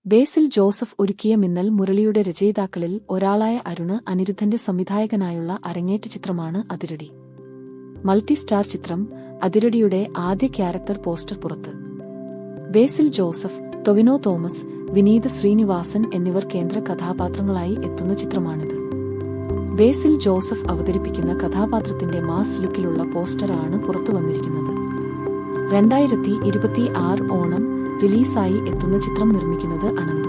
ബേസിൽ Joseph ഒരുക്കിയ മിന്നൽ മുരളിയുടെ രചയിതാക്കളിൽ ഒരാളായ അരുണ് അനിരുദ്ധന്റെ സംവിധായകനായുള്ള അരങ്ങേറ്റ ചിത്രമാണ് അതിരടി. മൾട്ടി സ്റ്റാർ ചിത്രം അതിരടിയുടെ ആദ്യ ക്യാരക്ടർ പോസ്റ്റർ പുറത്ത്. ബേസിൽ ജോസഫ്, ടൊവിനോ തോമസ്, വിനീത് ശ്രീനിവാസൻ എന്നിവർ കേന്ദ്ര കഥാപാത്രങ്ങളായി എത്തുന്ന ചിത്രമാണിത്. ബേസിൽ ജോസഫ് അവതരിപ്പിക്കുന്ന കഥാപാത്രത്തിന്റെ മാസ് ലുക്കിലുള്ള പോസ്റ്ററാണ് പുറത്തുവന്നിരിക്കുന്നത്. 2026 ഓണം റിലീസായി എത്തുന്ന ചിത്രം നിർമ്മിക്കുന്നത് അനന്തു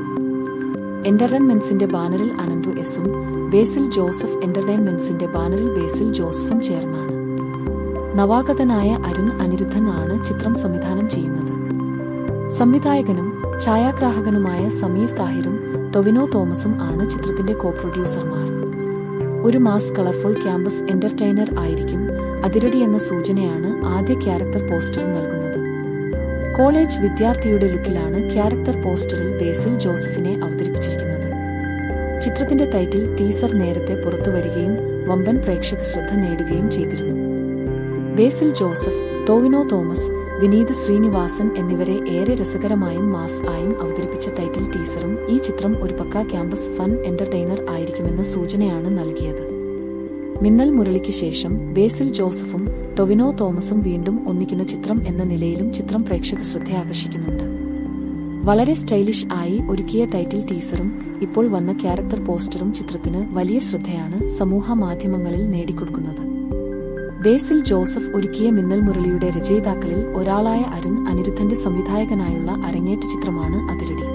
എന്റർടൈൻമെന്റ്സിന്റെ ബാനറിൽ അനന്തു എസും ബേസിൽ ജോസഫ് എന്റർടൈൻമെന്റ്സിന്റെ ബാനറിൽ ബേസിൽ ജോസഫും ചേർന്നാണ്. നവാഗതനായ അരുൺ അനിരുദ്ധൻ ആണ് ചിത്രം സംവിധാനം ചെയ്യുന്നത്. സംവിധായകനും ഛായാഗ്രാഹകനുമായ സമീർ താഹിറും ടൊവിനോ തോമസും ആണ് ചിത്രത്തിന്റെ കോ-പ്രൊഡ്യൂസർമാർ. ഒരു മാസ് കളർഫുൾ ക്യാമ്പസ് എന്റർടൈനർ ആയിരിക്കും അതിരടി എന്ന സൂചനയാണ് ആദ്യ ക്യാരക്ടർ പോസ്റ്ററിൽ നൽകുന്നത്. കോളേജ് വിദ്യാർത്ഥിയുടെ ലുക്കിലാണ് ക്യാരക്ടർ പോസ്റ്ററിൽ ബേസിൽ ജോസഫിനെ അവതരിപ്പിച്ചിരിക്കുന്നത്. ചിത്രത്തിന്റെ ടൈറ്റിൽ ടീസർ നേരത്തെ പുറത്തുവരികയും വമ്പൻ പ്രേക്ഷക ശ്രദ്ധ നേടുകയും ചെയ്തിരുന്നു. ബേസിൽ ജോസഫ്, ടൊവിനോ തോമസ്, വിനീത് ശ്രീനിവാസൻ എന്നിവരെ ഏറെ രസകരമായും മാസ് ആയും അവതരിപ്പിച്ച ടൈറ്റിൽ ടീസറും ഈ ചിത്രം ഒരു പക്കാ ക്യാമ്പസ് ഫൺ എന്റർടൈനർ ആയിരിക്കുമെന്ന സൂചനയാണ് നൽകിയത്. മിന്നൽ മുരളിക്ക് ശേഷം ബേസിൽ ജോസഫും ടൊവിനോ തോമസും വീണ്ടും ഒന്നിക്കുന്ന ചിത്രം എന്ന നിലയിലും ചിത്രം പ്രേക്ഷക ശ്രദ്ധ ആകർഷിക്കുന്നുണ്ട്. വളരെ സ്റ്റൈലിഷ് ആയി ഒരുക്കിയ ടൈറ്റിൽ ടീസറും ഇപ്പോൾ വന്ന ക്യാരക്ടർ പോസ്റ്ററും ചിത്രത്തിന് വലിയ ശ്രദ്ധയാണ് സമൂഹ മാധ്യമങ്ങളിൽ നേടിക്കൊടുക്കുന്നത്. ബേസിൽ ജോസഫ് ഒരുക്കിയ മിന്നൽ മുരളിയുടെ രചയിതാക്കളിൽ ഒരാളായ അരുൺ അനിരുദ്ധന്റെ സംവിധായകനായുള്ള അരങ്ങേറ്റ ചിത്രമാണ് അതിരടി.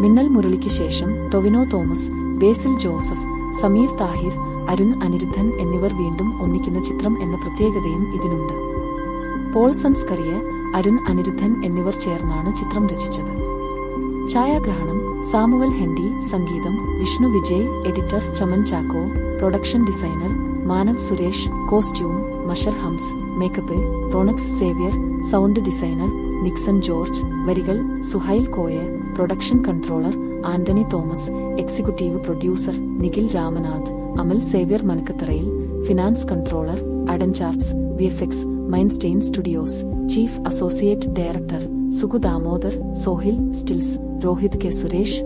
മിന്നൽ മുരളിക്ക് ശേഷം ടൊവിനോ തോമസ്, ബേസിൽ ജോസഫ്, സമീർ താഹിർ, അരുൺ അനിരുദ്ധൻ എന്നിവർ വീണ്ടും ഒന്നിക്കുന്ന ചിത്രം എന്ന പ്രത്യേകതയും ഇതിനുണ്ട്. പോൾ സൻസ്കറിയ, അരുൺ അനിരുദ്ധൻ എന്നിവർ ചേർന്നാണ് ചിത്രം രചിച്ചത്. ഛായാഗ്രഹണം സാമുവൽ ഹെൻഡി, സംഗീതം Vishnu Vijay, editor Chaman Chacko, production designer Manav Suresh, costume Mashar Hamz, makeup Ronex Xavier, sound designer Nixon George, വരികൾ Suhail Koya, production controller Antony Thomas, executive producer Nikhil Ramanath, Amal Xavier മനക്കത്തറയിൽ, ഫിനാൻസ് കൺട്രോളർ അഡൻ ചാർട്സ്, VFX Mainstein studios, chief associate director Sugu Damodar, Sohil stills, Rohit K Suresh,